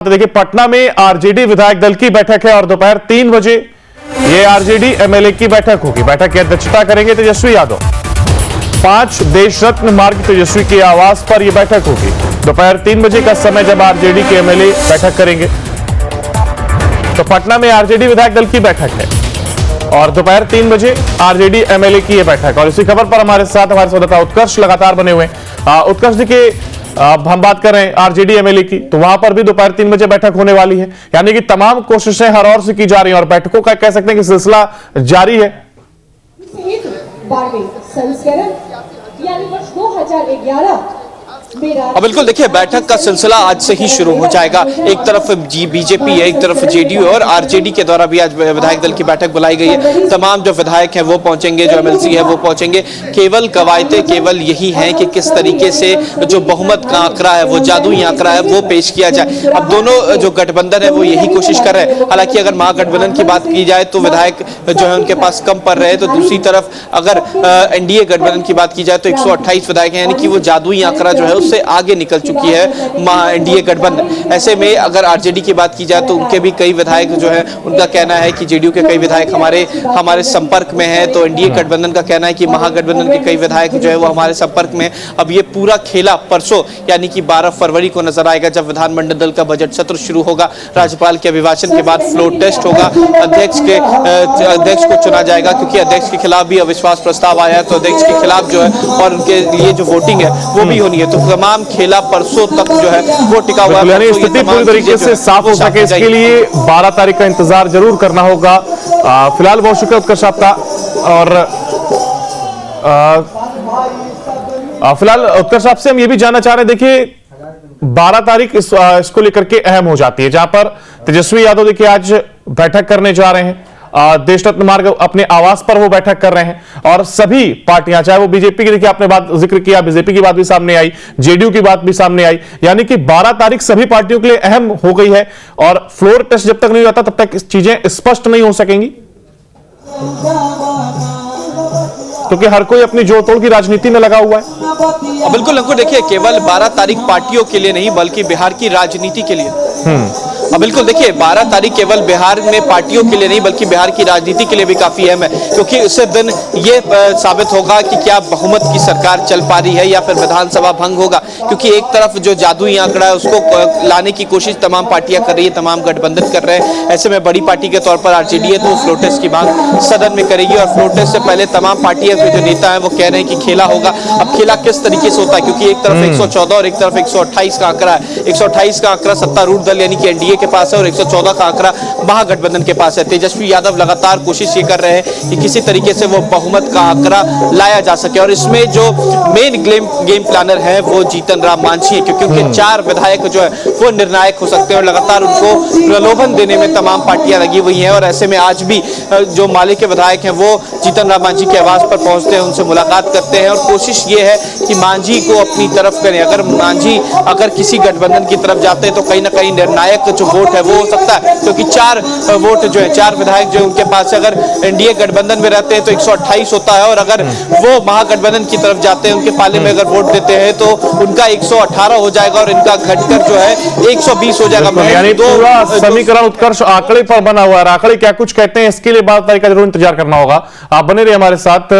तो देखिए, पटना में आरजेडी विधायक दल की बैठक है और दोपहर 3 बजे ये आरजेडी एमएलए की बैठक होगी। बैठक की अध्यक्षता करेंगे तेजस्वी यादव। 5 देश रत्न मार्ग तेजस्वी के आवास पर यह बैठक होगी। दोपहर 3 बजे का समय जब आरजेडी के एमएलए बैठक करेंगे। तो पटना में आरजेडी विधायक दल की बैठक है और दोपहर 3 बजे आरजेडी एमएलए की यह बैठक। और इसी खबर पर हमारे साथ हमारे संवाददाता उत्कर्ष लगातार बने हुए हैं। उत्कर्ष जी के अब हम बात कर रहे हैं आरजेडी एमएलए की, तो वहां पर भी दोपहर 3 बजे बैठक होने वाली है, यानी कि तमाम कोशिशें हर ओर से की जा रही हैं और बैठकों का कह सकते हैं कि सिलसिला जारी है। 12वें संस्करण यानी वर्ष 2011 बिल्कुल, देखिए बैठक का सिलसिला आज से ही शुरू हो जाएगा। एक तरफ बीजेपी है, एक तरफ जेडीयू और आरजेडी के द्वारा भी आज विधायक दल की बैठक बुलाई गई है। तमाम जो विधायक हैं वो पहुंचेंगे, जो एमएलसी है वो पहुंचेंगे। केवल कवायदे केवल यही हैं कि किस तरीके से जो बहुमत का आंकड़ा है, वो जादुई आंकड़ा है, वो पेश किया जाए। अब दोनों जो गठबंधन है वो यही कोशिश कर रहे हैं। हालांकि अगर महागठबंधन की बात की जाए तो विधायक जो है उनके पास कम पड़ रहे हैं, तो दूसरी तरफ अगर एनडीए गठबंधन की बात की जाए तो 128 विधायक हैं, यानी कि वो जादुई आंकड़ा जो है उससे आगे निकल चुकी है एनडीए गठबंधन। ऐसे में अगर आरजेडी की बात की जाए तो उनके भी कई विधायक जो है, उनका कहना है कि जेडीयू के कई विधायक हमारे संपर्क में हैं, तो एनडीए गठबंधन का कहना है कि महागठबंधन के कई विधायक जो है वो हमारे संपर्क में। अब ये पूरा खेला परसों यानी कि 12 फरवरी को नजर आएगा, जब विधानमंडल का बजट सत्र शुरू होगा। राज्यपाल के अभिभाषण के बाद फ्लोर टेस्ट होगा, अध्यक्ष को चुना जाएगा, क्योंकि अध्यक्ष के खिलाफ भी अविश्वास प्रस्ताव आया है, तो अध्यक्ष के खिलाफ जो है और उनके लिए जो वोटिंग है वो भी होनी है। तो तमाम खेला परसों तक जो है वो टिका हुआ है। यानी स्थिति पूरी तरीके से साफ हो सके इसके लिए 12 तारीख का इंतजार जरूर करना होगा। फिलहाल बहुत शुक्रिया उत्कर्ष आपका। और फिलहाल उत्कर्ष आपसे हम ये भी जानना चाह रहे हैं, देखिए 12 तारीख इसको लेकर के अहम हो जाती है, जहां पर तेजस्वी यादव देखिए आज बैठक करने जा रहे हैं। देश रत्न मार्ग अपने आवास पर वो बैठक कर रहे हैं और सभी पार्टियां, चाहे वो बीजेपी की, देखिए आपने बात जिक्र किया, बीजेपी की बात भी सामने आई, जेडीयू की बात भी सामने आई, यानी कि 12 तारीख सभी पार्टियों के लिए अहम हो गई है। और फ्लोर टेस्ट जब तक नहीं होता तब तक चीजें स्पष्ट नहीं हो सकेंगी, क्योंकि हर कोई अपनी जोड़ तोड़ की राजनीति में लगा हुआ है। बिल्कुल अंकुर, देखिए केवल 12 तारीख पार्टियों के लिए नहीं बल्कि बिहार की राजनीति के लिए। बिल्कुल, देखिए 12 तारीख केवल बिहार में पार्टियों के लिए नहीं बल्कि बिहार की राजनीति के लिए भी काफी अहम है, क्योंकि उस दिन ये साबित होगा कि क्या बहुमत की सरकार चल पा रही है या फिर विधानसभा भंग होगा। क्योंकि एक तरफ जो जादुई आंकड़ा है उसको लाने की कोशिश तमाम पार्टियां कर रही है, तमाम गठबंधन कर रहे हैं। ऐसे में बड़ी पार्टी के तौर पर आरजेडी है, तो फ्लोर टेस्ट की मांग सदन में करेगी और फ्लोर टेस्ट से पहले तमाम पार्टियों के जो नेता है वो कह रहे हैं कि खेला होगा। अब खेला किस तरीके से होता है, क्योंकि एक तरफ 114 और एक तरफ 128 का आंकड़ा है। 128 का आंकड़ा सत्तारूढ़ दल यानी कि एनडीए के पास है और 114 का आंकड़ा महागठबंधन के पास है। तेजस्वी यादव लगातार कोशिश ये कर रहे हैं कि किसी तरीके से वो बहुमत का आंकड़ा लाया जा सके, और इसमें जो मेन गेम प्लानर है वो जीतन राम मांझी है, क्योंकि उनके 4 विधायक जो है वो निर्णायक हो सकते हैं और लगातार उनको प्रलोभन देने में तमाम पार्टियां लगी हुई हैं। और ऐसे में आज भी जो माले के विधायक हैं वो जीतन राम मांझी के आवास पर पहुंचते हैं, उनसे मुलाकात करते हैं और कोशिश ये है कि मांझी को अपनी तरफ करें। अगर मांझी किसी गठबंधन की तरफ जाते हैं तो कहीं ना कहीं निर्णायक जो वोट है वो हो सकता है, क्योंकि 4 वोट जो है, 4 विधायक जो उनके पास, अगर एनडीए गठबंधन में रहते हैं तो 128 होता है, और अगर वो महागठबंधन की तरफ जाते हैं, उनके पाले में अगर वोट देते हैं तो उनका 118 हो जाएगा और इनका घटकर जो है 120 हो जाएगा। यानी पूरा समीकरण उत्कर्ष आंकड़े पर बना हुआ है। आंकड़े क्या कुछ कहते हैं इसके लिए 12 तारीख का जरूर इंतजार करना होगा। आप बने रहिए हमारे साथ।